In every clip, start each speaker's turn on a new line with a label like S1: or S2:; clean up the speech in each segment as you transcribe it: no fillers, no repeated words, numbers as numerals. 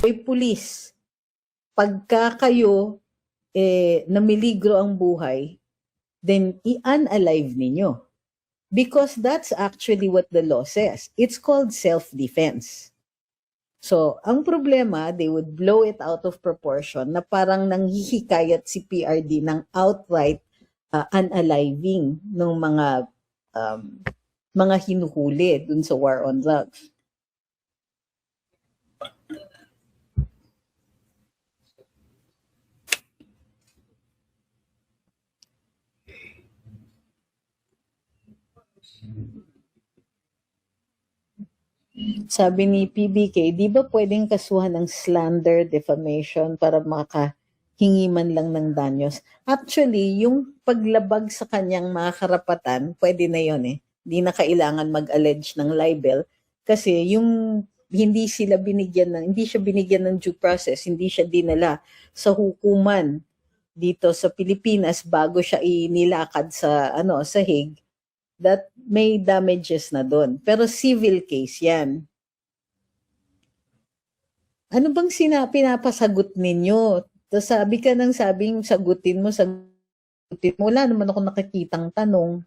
S1: May pulis, pagka kayo namiligro ang buhay, then i-unalive ninyo. Because that's actually what the law says. It's called self-defense. So, ang problema, they would blow it out of proportion na parang nanghihikayat si PRD ng outright unaliving ng mga hinuhuli dun sa war on drugs. Sabi ni PBK, di ba pwedeng kasuhan ng slander, defamation para makahingi man lang ng danyos? Actually, yung paglabag sa kanyang mga karapatan, pwede na yon eh. Di na kailangan mag-allege ng libel kasi yung hindi siya binigyan ng due process, hindi siya dinala sa hukuman dito sa Pilipinas bago siya inilakad sa Hague, that may damages na doon. Pero civil case yan. Ano bang pinapasagot ninyo? Tapos sabi sagutin mo. Wala naman ako nakikitang tanong.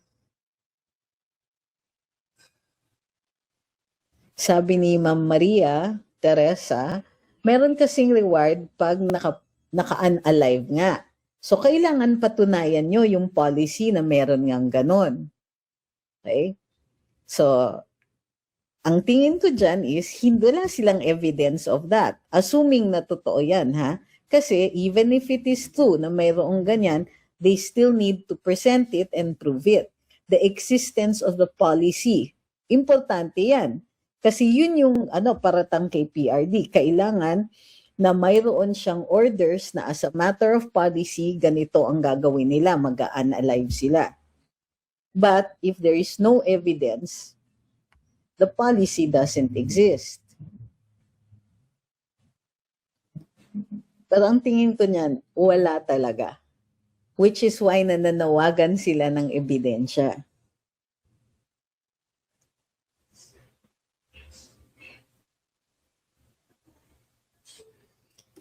S1: Sabi ni Ma'am Maria Teresa, meron kasing reward pag naka-unalive nga. So, kailangan patunayan nyo yung policy na meron ngang ganon. Okay? So, ang tingin ko dyan is, wala silang evidence of that. Assuming na totoo yan, ha? Kasi even if it is true na mayroong ganyan, they still need to present it and prove it. The existence of the policy. Importante yan. Kasi yun yung paratang kay PRD. Kailangan na mayroon siyang orders na as a matter of policy, ganito ang gagawin nila, mag-unalive sila. But if there is no evidence, the policy doesn't exist. Pero ang tingin ko niyan, wala talaga. Which is why nananawagan sila ng ebidensya.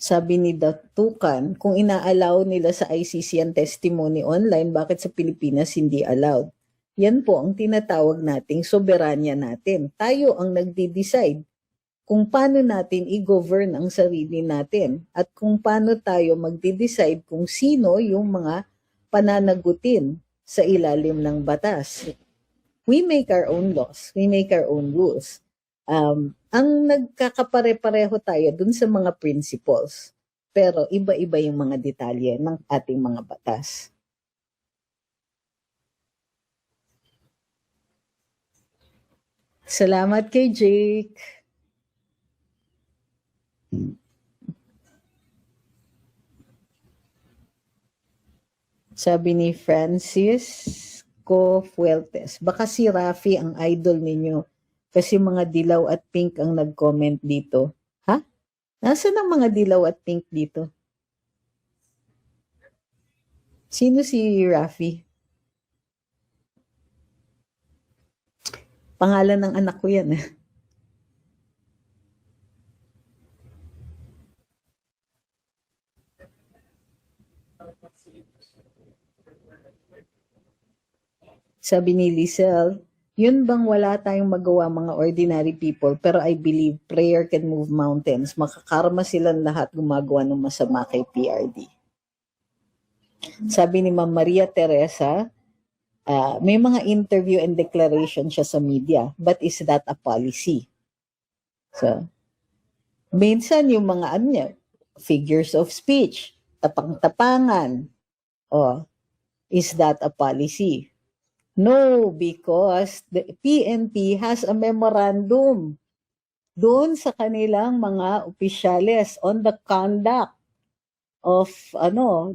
S1: Sabi ni Datukan, kung ina-allow nila sa ICC ang testimony online, bakit sa Pilipinas hindi allowed? Yan po ang tinatawag nating soberanya natin. Tayo ang nagde-decide kung paano natin i-govern ang sarili natin at kung paano tayo magde-decide kung sino yung mga pananagutin sa ilalim ng batas. We make our own laws. We make our own rules. Ang nagkakapare-pareho tayo dun sa mga principles. Pero iba-iba yung mga detalye ng ating mga batas. Salamat kay Jake. Sabi ni Francisco Fuertes, baka si Rafi ang idol ninyo kasi mga dilaw at pink ang nag-comment dito. Ha? Nasaan ang mga dilaw at pink dito? Sino si Rafi? Pangalan ng anak ko yan. Sabi ni Lizelle, yun bang wala tayong magawa mga ordinary people, pero I believe prayer can move mountains. Makakarma silang lahat gumagawa ng masama kay PRD. Sabi ni Ma'am Maria Teresa, may mga interview and declaration siya sa media, but is that a policy? So, minsan yung mga figures of speech, tapang-tapangan, is that a policy? No, because the PNP has a memorandum doon sa kanilang mga opisyales on the conduct of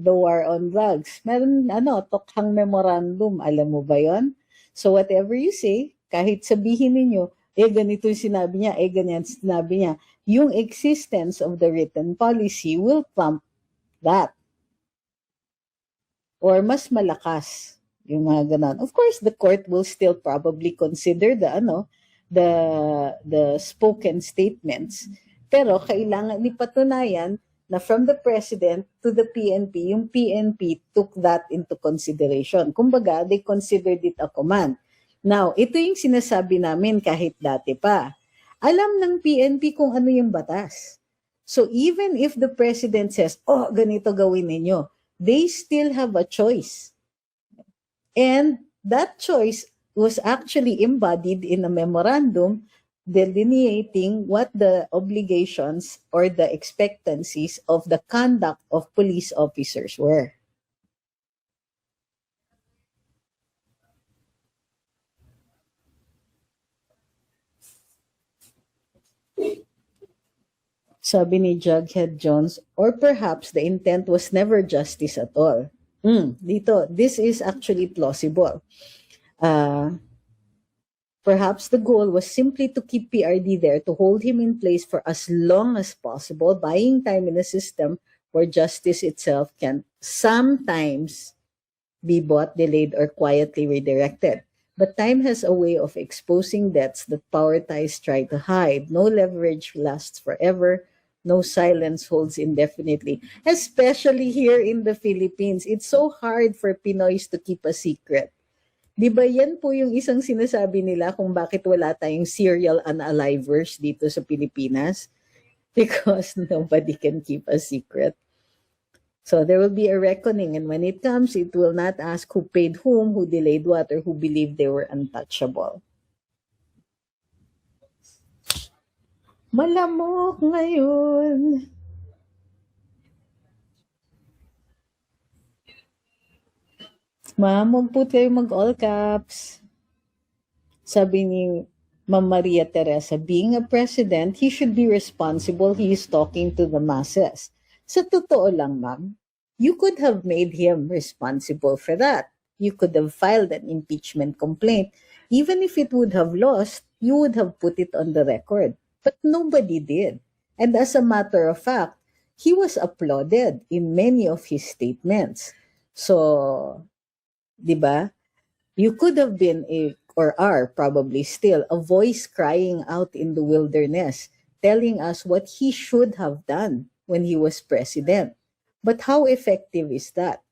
S1: the war on drugs. Meron tokhang memorandum, alam mo ba 'yon? So whatever you say, kahit sabihin ninyo, ganito yung sinabi niya, ganyan sinabi niya, yung existence of the written policy will trump that. Or mas malakas yung mga ganon. Of course, the court will still probably consider the spoken statements. Pero kailangan ipatunayan na from the President to the PNP, yung PNP took that into consideration. Kumbaga, they considered it a command. Now, ito yung sinasabi namin kahit dati pa. Alam ng PNP kung ano yung batas. So even if the President says, oh, ganito gawin ninyo, they still have a choice. And that choice was actually embodied in a memorandum delineating what the obligations or the expectancies of the conduct of police officers were. Sabi ni Jughead Jones, or perhaps the intent was never justice at all. Dito, this is actually plausible. Perhaps the goal was simply to keep PRD there, to hold him in place for as long as possible, buying time in a system where justice itself can sometimes be bought, delayed, or quietly redirected. But time has a way of exposing debts that power ties try to hide. No leverage lasts forever. No silence holds indefinitely. Especially here in the Philippines. It's so hard for Pinoys to keep a secret. Di ba yan po yung isang sinasabi nila kung bakit wala tayong serial unalivers dito sa Pilipinas? Because nobody can keep a secret. So there will be a reckoning, and when it comes, it will not ask who paid whom, who delayed what, or who believed they were untouchable. Malamok ngayon. Ma'am, huwag po kayo mag-all caps. Sabi ni Ma'am Maria Teresa, being a president, he should be responsible. He is talking to the masses. Sa totoo lang, ma'am, you could have made him responsible for that. You could have filed an impeachment complaint. Even if it would have lost, you would have put it on the record. But nobody did. And as a matter of fact, he was applauded in many of his statements. So, di ba? You could have been or are probably still a voice crying out in the wilderness, telling us what he should have done when he was president. But how effective is that?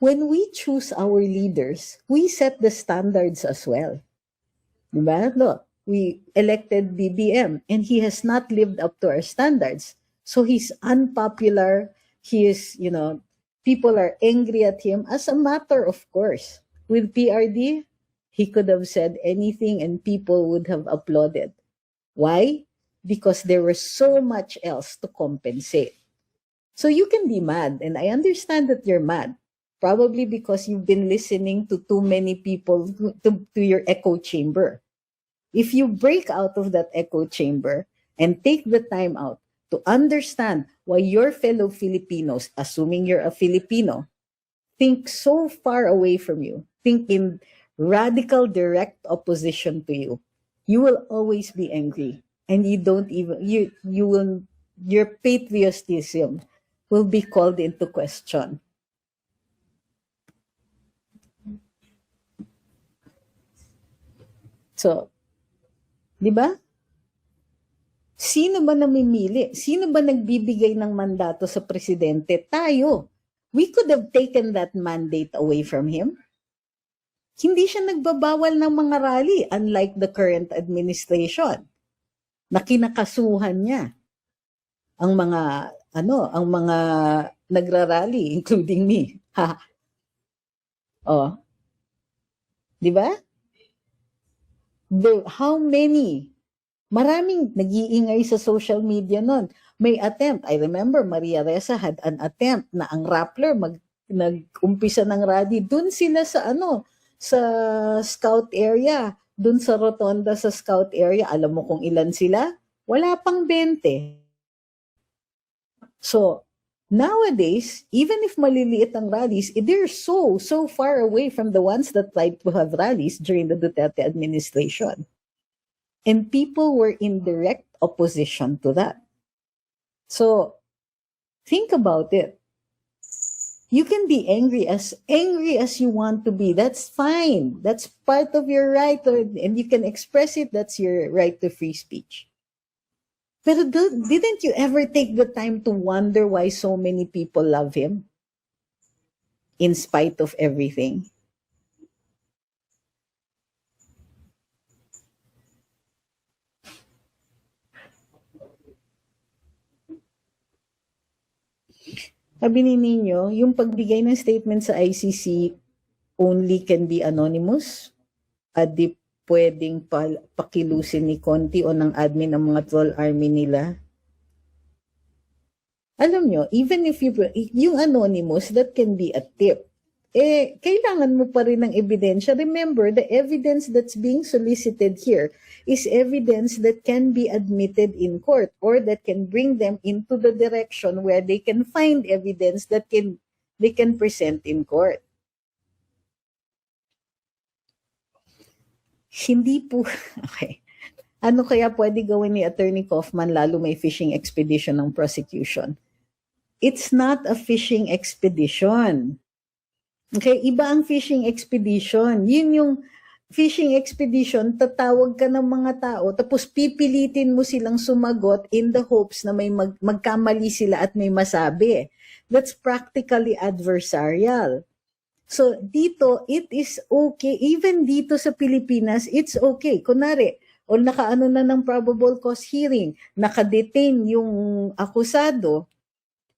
S1: When we choose our leaders, we set the standards as well. Diba? Look, we elected BBM and he has not lived up to our standards. So he's unpopular. He is, people are angry at him as a matter of course. With PRD, he could have said anything and people would have applauded. Why? Because there was so much else to compensate. So you can be mad, and I understand that you're mad. Probably because you've been listening to too many people to your echo chamber. If you break out of that echo chamber and take the time out to understand why your fellow Filipinos, assuming you're a Filipino, think so far away from you, think in radical direct opposition to you, you will always be angry. And you don't even, your patriotism will be called into question. So, di ba? Sino ba namimili? Sino ba nagbibigay ng mandato sa presidente? Tayo. We could have taken that mandate away from him. Hindi siya nagbabawal ng mga rally, unlike the current administration, na kinakasuhan niya ang mga nagrarally, including me. Ha. Oh. Di ba? How many? Maraming nag-iingay sa social media nun. May attempt. I remember Maria Ressa had an attempt na ang Rappler nag-umpisa ng rally. Dun sila sa sa scout area. Dun sa rotonda sa scout area. Alam mo kung ilan sila? Wala pang 20. So, nowadays, even if maliliit ang rallies, they're so far away from the ones that tried to have rallies during the Duterte administration. And people were in direct opposition to that. So, think about it. You can be angry as you want to be. That's fine. That's part of your right, and you can express it. That's your right to free speech. Pero didn't you ever take the time to wonder why so many people love him in spite of everything? Sabi ni Nino, yung pagbigay ng statement sa ICC only can be anonymous at di pwedeng pakilusin ni Conti o ng admin ng mga troll army nila. Alam nyo, even if yung anonymous, that can be a tip. Kailangan mo pa rin ng ebidensya. Remember, the evidence that's being solicited here is evidence that can be admitted in court or that can bring them into the direction where they can find evidence that they can present in court. Hindi po, okay. Ano kaya pwede gawin ni Attorney Kaufman lalo may fishing expedition ng prosecution? It's not a fishing expedition. Okay, iba ang fishing expedition. Yun yung fishing expedition, tatawag ka ng mga tao, tapos pipilitin mo silang sumagot in the hopes na may magkamali sila at may masabi. That's practically adversarial. So dito, it is okay. Even dito sa Pilipinas, it's okay. Kunwari, o nakaano na ng probable cause hearing, nakadetain yung akusado,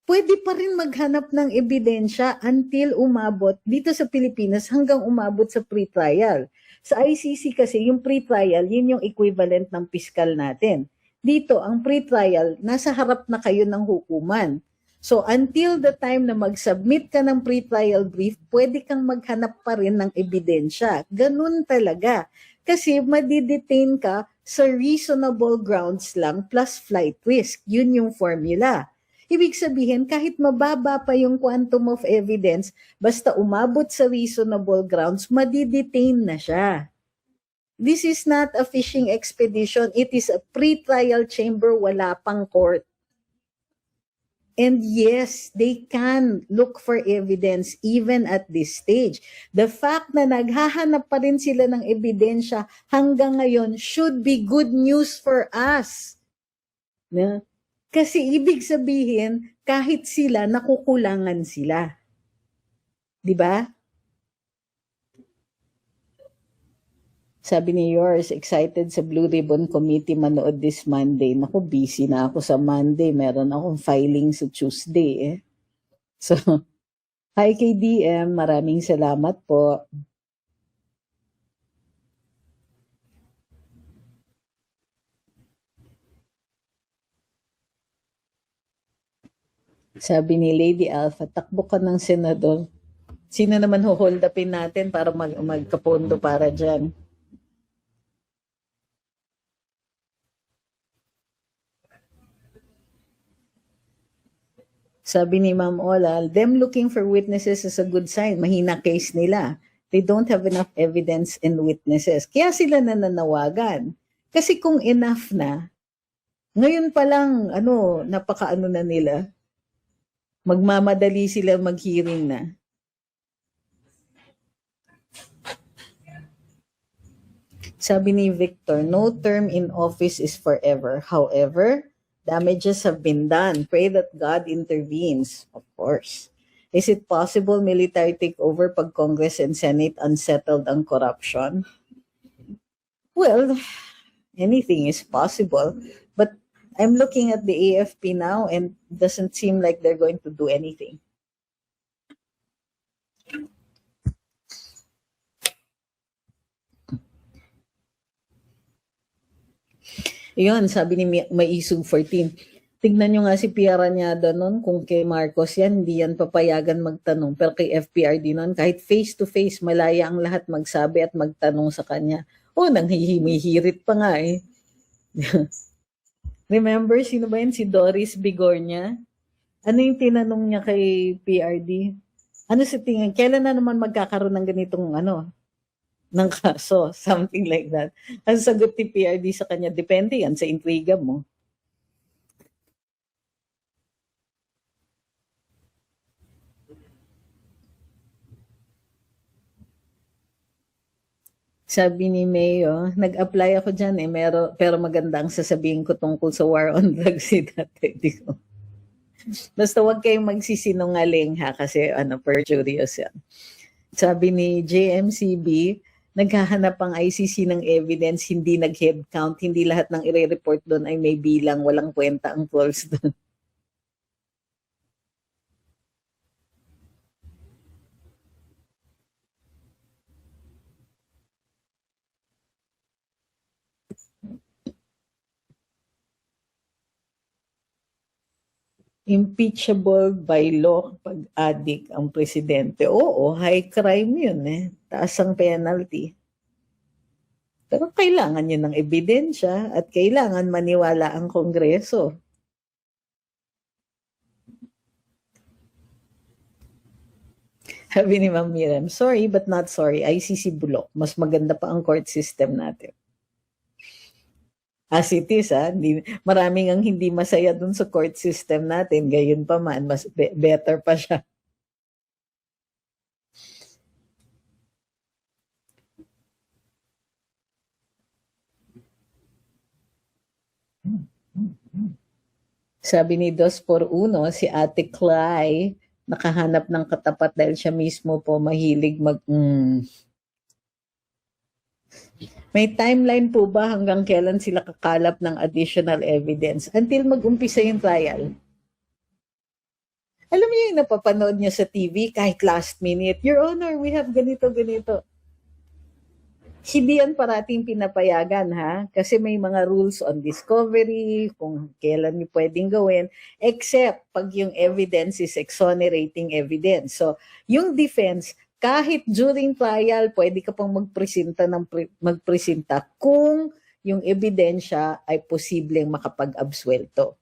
S1: pwede pa rin maghanap ng ebidensya until umabot dito sa Pilipinas hanggang umabot sa pre-trial. Sa ICC kasi, yung pre-trial, yun yung equivalent ng piskal natin. Dito, ang pre-trial, nasa harap na kayo ng hukuman. So, until the time na mag-submit ka ng pre-trial brief, pwede kang maghanap pa rin ng ebidensya. Ganun talaga. Kasi madidetain ka sa reasonable grounds lang plus flight risk. Yun yung formula. Ibig sabihin, kahit mababa pa yung quantum of evidence, basta umabot sa reasonable grounds, madidetain na siya. This is not a fishing expedition. It is a pre-trial chamber, wala pang court. And yes, they can look for evidence even at this stage. The fact na naghahanap pa rin sila ng ebidensya hanggang ngayon should be good news for us. Na? Kasi ibig sabihin, kahit sila, nakukulangan sila. Di ba? Sabi ni yours, excited sa Blue Ribbon Committee manood this Monday. Naku, busy na ako sa Monday. Meron akong filing sa Tuesday eh. So, hi KDM, maraming salamat po. Sabi ni Lady Alpha, takbo ka ng senador. Sino naman hold upin natin para magkapondo para dyan? Sabi ni Ma'am Ola, them looking for witnesses is a good sign. Mahina case nila. They don't have enough evidence and witnesses. Kaya sila nananawagan. Kasi kung enough na, ngayon pa lang, napakaano na nila, magmamadali sila mag-hearing na. Sabi ni Victor, no term in office is forever. However, damages have been done. Pray that God intervenes, of course. Is it possible military takeover pag Congress and Senate unsettled ang corruption? Well, anything is possible. But I'm looking at the AFP now and it doesn't seem like they're going to do anything. Yun, sabi ni Maisug 14. Tignan nyo nga si Piara Niada nun, kung kay Marcos yan, hindi yan papayagan magtanong. Pero kay FPRD nun, kahit face-to-face, malaya ang lahat magsabi at magtanong sa kanya. Nanghihirit pa nga eh. Remember, sino ba yun? Si Doris Bigornia? Ano yung tinanong niya kay PRD? Ano sa tingin? Kailan na naman magkakaroon ng ganitong ng kaso? Something like that. Ang sagot ni PRD sa kanya, depende yan sa intriga mo. Sabi ni Mayo, nag-apply ako dyan eh, pero maganda ang sasabihin ko tungkol sa war on drugs si dati. Di ko. Basta huwag kayong magsisinungaling ha, kasi perjurious yan. Sabi ni JMCB, naghahanap ang ICC ng evidence, hindi nag-head count, hindi lahat ng ire-report doon ay may bilang, walang kwenta ang false doon. Impeachable by law pag addict ang presidente. Oo, high crime yun eh. Taas ang penalty. Pero kailangan yun ng ebidensya at kailangan maniwala ang Kongreso. Sabi ni Ma'am Miriam, sorry but not sorry, ICC bulok. Mas maganda pa ang court system natin. As it is, maraming ang hindi masaya dun sa court system natin. Gayon pa man, mas better pa siya. Sabi ni Dos por Uno, si Ate Clay, nakahanap ng katapat dahil siya mismo po mahilig May timeline po ba hanggang kailan sila kakalap ng additional evidence? Until mag-umpisa yung trial. Alam niyo yung napapanood niyo sa TV kahit last minute, Your Honor, we have ganito. Hindi yan parating pinapayagan ha, kasi may mga rules on discovery, kung kailan niyo pwedeng gawin, except pag yung evidence is exonerating evidence. So, yung defense, kahit during trial, pwede ka pang magpresenta kung yung ebidensya ay posibleng makapag-absuelto.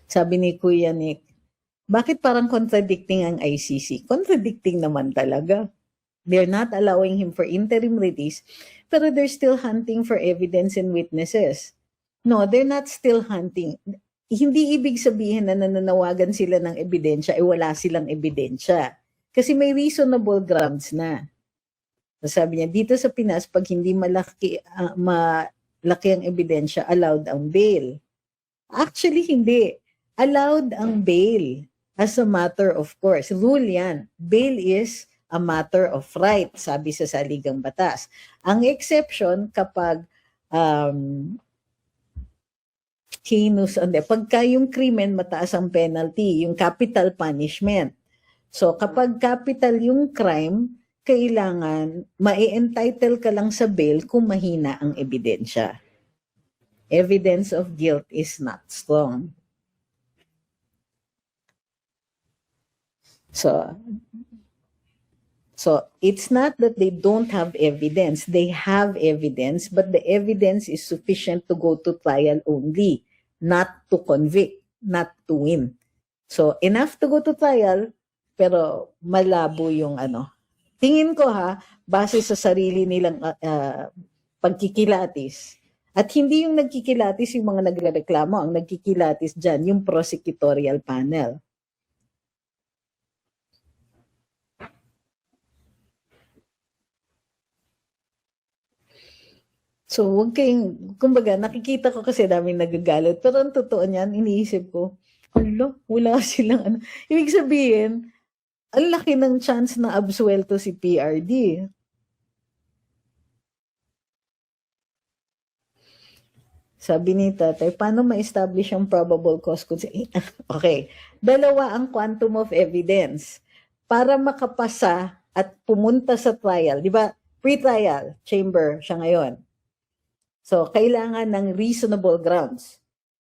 S1: Sabi ni Kuya Nick, bakit parang contradicting ang ICC? Contradicting naman talaga. They're not allowing him for interim release, pero they're still hunting for evidence and witnesses. No, they're not still hunting. Hindi ibig sabihin na nananawagan sila ng ebidensya, wala silang ebidensya. Kasi may reasonable grounds na. Sabi niya, dito sa Pinas, pag hindi malaki ang ebidensya, allowed ang bail. Actually, hindi. Allowed ang bail. As a matter of course, rule yan. Bail is a matter of right, sabi sa saligang batas. Ang exception kapag pagka yung krimen mataas ang penalty, yung capital punishment. So kapag capital yung crime, kailangan ma-entitle ka lang sa bail kung mahina ang ebidensya. Evidence of guilt is not strong. So it's not that they don't have evidence. They have evidence, but the evidence is sufficient to go to trial only, not to convict, not to win. So enough to go to trial, pero malabo yung Tingin ko base sa sarili nilang pagkikilatis. At hindi yung nagkikilatis yung mga nagrereklamo, ang nagkikilatis dyan, yung prosecutorial panel. So, huwag kayong, kumbaga, nakikita ko kasi daming nagagalit. Pero ang totoo niyan, iniisip ko, wala silang Ibig sabihin, ang laki ng chance na absuelto si PRD. Sabi ni Tatay, paano ma-establish ang probable cause? Okay. Dalawa ang quantum of evidence. Para makapasa at pumunta sa trial, di ba? Pre-trial, chamber siya ngayon. So, kailangan ng reasonable grounds.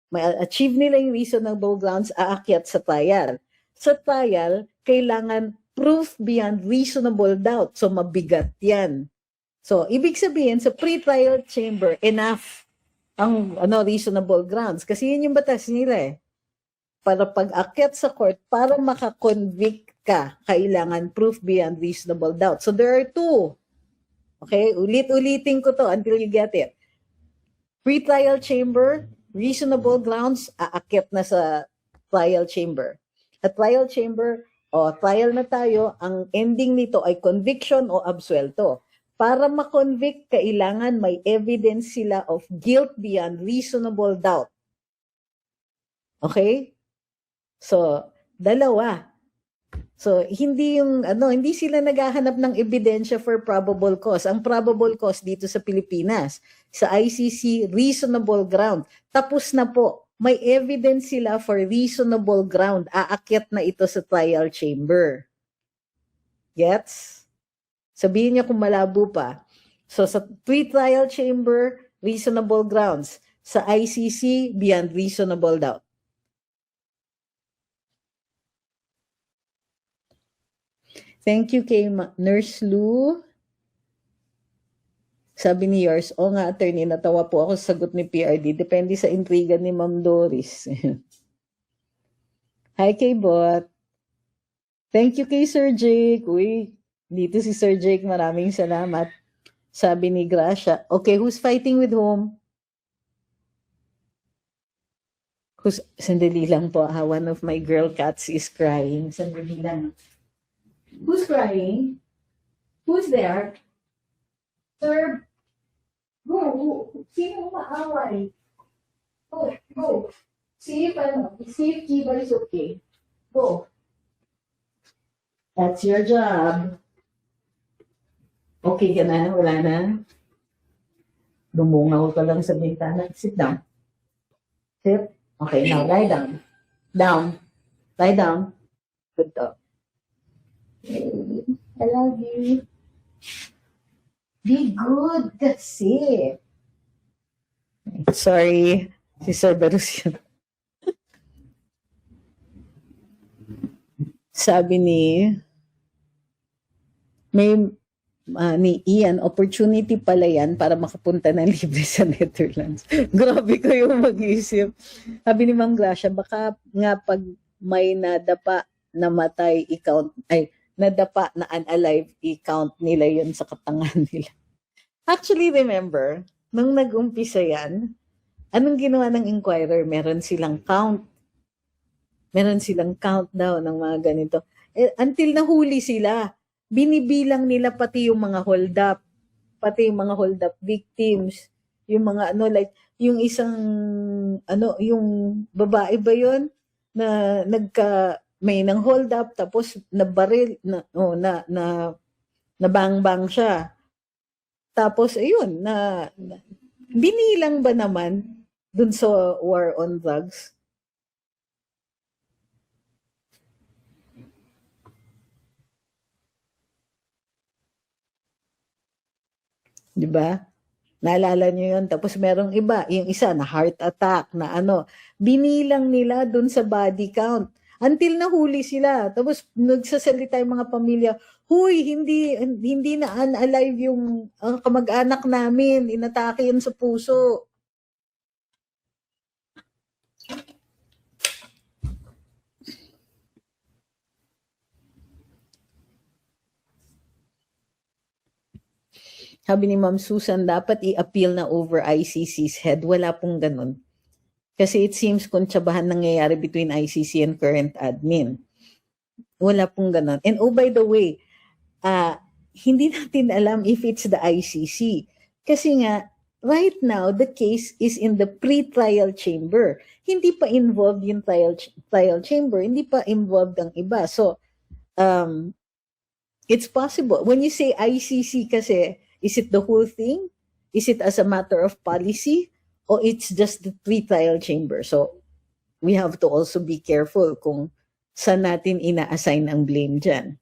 S1: Ma-achieve nila yung reasonable grounds, aakyat sa trial. Sa trial, kailangan proof beyond reasonable doubt. So, mabigat yan. So, ibig sabihin, sa pre-trial chamber, enough ang reasonable grounds. Kasi yun yung batas nila Para pag-akyat sa court, para makakonvict ka, kailangan proof beyond reasonable doubt. So, there are two. Okay? Ulit-ulitin ko to until you get it. Pre-trial chamber, reasonable grounds, aakyat na sa trial chamber. At trial chamber, O, trial na tayo, ang ending nito ay conviction o absuelto. Para ma-convict, kailangan may evidence sila of guilt beyond reasonable doubt. Okay? So, dalawa. So, hindi sila naghahanap ng ebidensya for probable cause. Ang probable cause dito sa Pilipinas, sa ICC, reasonable ground. Tapos na po. May evidence sila for reasonable ground. Aakyat na ito sa trial chamber. Gets? Sabihin niyo kung malabo pa. So, sa pre-trial chamber, reasonable grounds. Sa ICC, beyond reasonable doubt. Thank you kay Nurse Lou. Sabi ni yours, nga attorney, natawa po ako sa sagot ni PRD. Depende sa intriga ni Ma'am Doris. Hi kay Bot. Thank you kay Sir Jake. Uy, dito si Sir Jake, maraming salamat. Sabi ni Gracia, okay, who's fighting with whom? Sandali lang po, one of my girl cats is crying. Sandali lang. Who's crying? Who's there? Sir, go. Sino maaway? Go. See if Kiba is okay. Go. That's your job. Okay ka na? Wala na? Dumungaw ka lang sa bintana. Sit down. Sit. Okay, now lie down. Lie down. Good dog. I love you. Be good kasi. Sorry, si Sir Barus yun. Sabi ni Ian, opportunity pala yan para makapunta ng libre sa Netherlands. Grabe kayo mag-isip. Sabi ni Ma'am Gracia, baka nga pag may nadapa namatay, nadapa na unalive, i-count nila yun sa katangan nila. Actually, remember, nung nag-umpisa yan, anong ginawa ng Inquirer? Meron silang count. Meron silang countdown ng mga ganito. Until nahuli sila, binibilang nila pati yung mga hold-up, pati yung mga hold-up victims, yung mga yung isang, yung babae ba yun? Na may nang hold-up, tapos nabaril, nabang-bang siya. Tapos, ayun, binilang ba naman dun sa war on drugs? Diba? Naalala nyo yun? Tapos merong iba, yung isa na heart attack, na binilang nila dun sa body count. Until nahuli sila. Tapos nagsasalita yung mga pamilya, huy, hindi na unalive yung kamag-anak namin. Inatake yun sa puso. Sabi ni Ma'am Susan, dapat i-appeal na over ICC's head. Wala pong ganun. Kasi it seems kontsabahan nangyayari between ICC and current admin. Wala pong ganun. And by the way, hindi natin alam if it's the ICC. Kasi nga, right now, the case is in the pre-trial chamber. Hindi pa involved yung trial chamber. Hindi pa involved ang iba. So, it's possible. When you say ICC kasi, is it the whole thing? Is it as a matter of policy? O it's just the pre-trial chamber? So, we have to also be careful kung saan natin ina-assign ang blame dyan.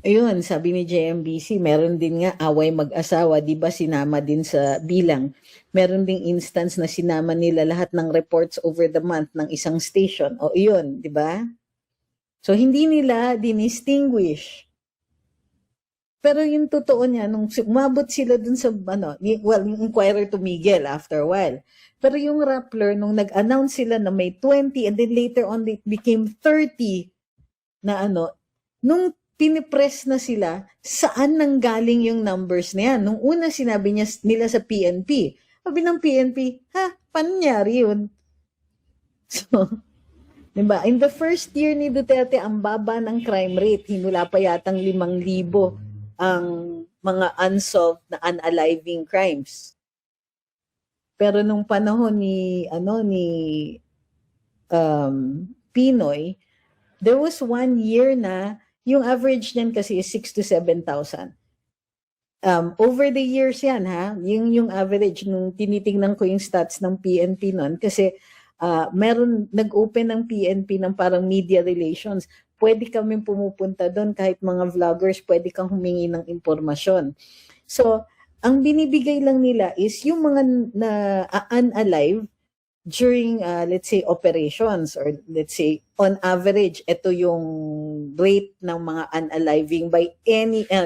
S1: Ayun, sabi ni JMBC, meron din nga away mag-asawa, di ba sinama din sa bilang. Meron ding instance na sinama nila lahat ng reports over the month ng isang station. O yun, di ba? So, hindi nila dinistinguish. Pero yung totoo niya, nung umabot sila dun sa, yung Inquirer tumigil after a while. Pero yung Rappler, nung nag-announce sila na may 20 and then later on it became 30 na nung pinipress na sila, saan nanggaling yung numbers na yan? Nung una sinabi nila sa PNP, sabi ng PNP, paano nangyari yun? So, diba? In the first year ni Duterte, ang baba ng crime rate. Hinula pa yatang 5,000 ang mga unsolved na unaliving crimes. Pero nung panahon ni Pinoy, there was 1 year na yung average niyan kasi is 6 to 7,000. Over the years yan ha, yung average nung tinitingnan ko yung stats ng PNP noon kasi meron nag-open ng PNP ng parang media relations. Pwede kami pumupunta doon kahit mga vloggers, pwede kang humingi ng impormasyon. So, ang binibigay lang nila is yung mga na unalive during let's say operations, or let's say on average ito yung rate ng mga unaliving by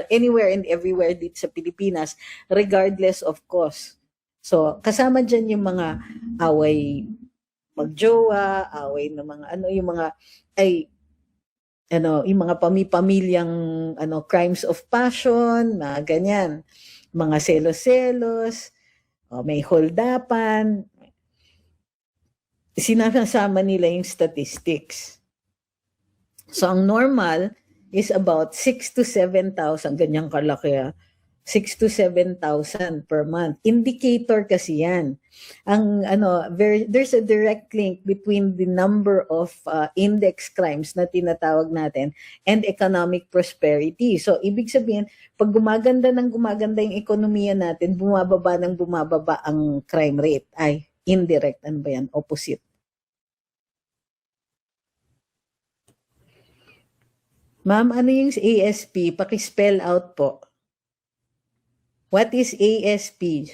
S1: anywhere and everywhere dito sa Pilipinas regardless of cause. So kasama diyan yung mga away magjowa, away ng mga yung mga yung mga pamilyang crimes of passion, mga ganyan, mga selos-selos, may holdapan, sinasama nila yung statistics. So, ang normal is about 6 to 7,000, ganyang kalaki 6 to 7,000 per month. Indicator kasi yan. There's a direct link between the number of index crimes na tinatawag natin and economic prosperity. So, ibig sabihin, pag gumaganda yung ekonomiya natin, bumababa ang crime rate. Ay, indirect, ano ba yan? Opposite. Ma'am, ano yung ASP? Paki-spell out po. What is ASP?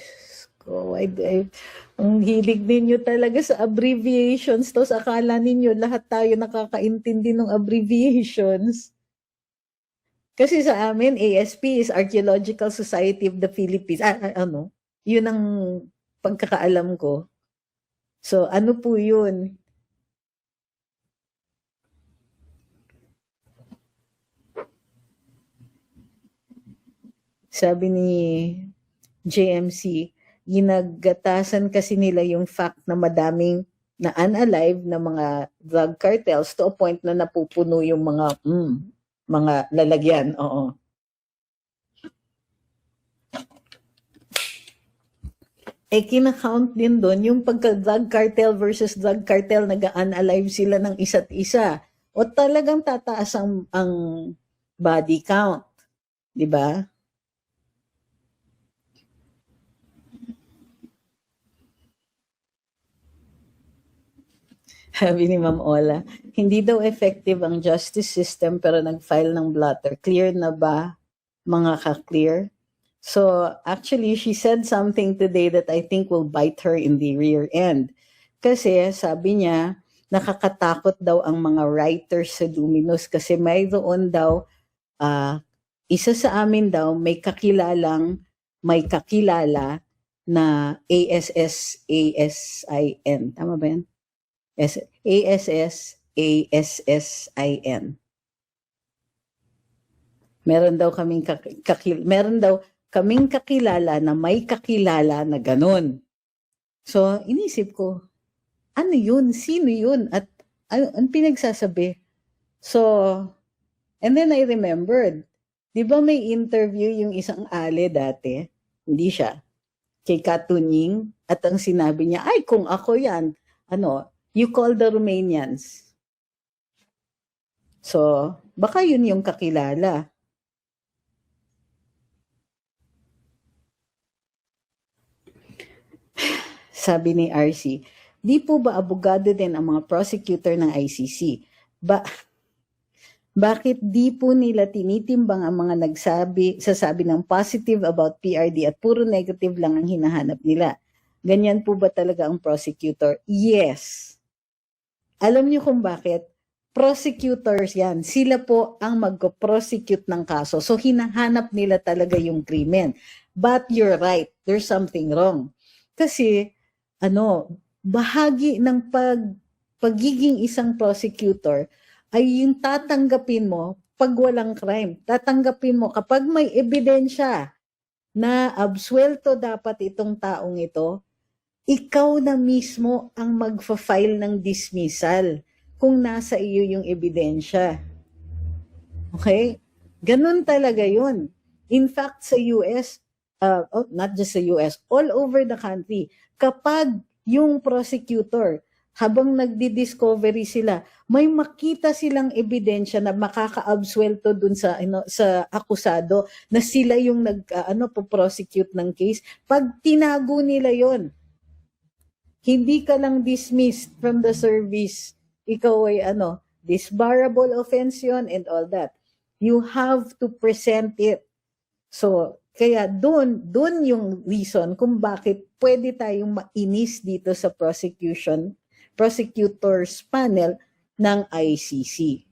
S1: Ang hilig ninyo talaga sa abbreviations. Tapos akala ninyo lahat tayo nakakaintindi ng abbreviations. Kasi sa amin, ASP is Archaeological Society of the Philippines. Yun ang pagkakaalam ko. So, ano po yun? Sabi ni JMC, ginagatasan kasi nila yung fact na madaming na unalive na mga drug cartels to a point na napupuno yung mga lalagyan. Oo. Kinakount din doon yung pagka-drug cartel versus drug cartel, nag-unalive sila ng isa't isa. O talagang tataas ang body count. Diba? Sabi ni Ma'am Ola, hindi daw effective ang justice system pero nag-file ng blotter. Clear na ba, mga ka-clear? So, actually, she said something today that I think will bite her in the rear end. Kasi, sabi niya, nakakatakot daw ang mga writers sa Luminous kasi may doon daw, isa sa amin daw, may kakilala na ASSASIN. Tama ba yan? ASSASSIN. Meron daw kaming kakilala na may kakilala na ganun. So, inisip ko, ano yun? Sino yun? At ano pinagsasabi? So, and then I remembered, di ba may interview yung isang ale dati? Hindi siya. Kay Katunying. At ang sinabi niya, ay kung ako yan, you call the Romanians. So, baka yun yung kakilala. Sabi ni RC, di po ba abogado din ang mga prosecutor ng ICC? Bakit di po nila tinitimbang ang mga sasabi ng positive about PRD at puro negative lang ang hinahanap nila? Ganyan po ba talaga ang prosecutor? Yes. Alam niyo kung bakit? Prosecutors yan. Sila po ang mag-prosecute ng kaso. So, hinahanap nila talaga yung krimen. But you're right. There's something wrong. Kasi, bahagi ng pagiging isang prosecutor ay yung tatanggapin mo pag walang crime. Tatanggapin mo kapag may ebidensya na absuelto dapat itong taong ito, ikaw na mismo ang magfa-file ng dismissal kung nasa iyo yung ebidensya. Okay? Ganun talaga yun. In fact, sa US, not just sa US, all over the country, kapag yung prosecutor, habang nagdi-discovery sila, may makita silang ebidensya na makaka-absuelto dun sa sa akusado na sila yung po-prosecute ng case, pag tinago nila yon, hindi ka lang dismissed from the service, ikaw ay disbarable offense yun and all that. You have to present it. So, kaya doon yung reason kung bakit pwede tayong mainis dito sa prosecutor's panel ng ICC.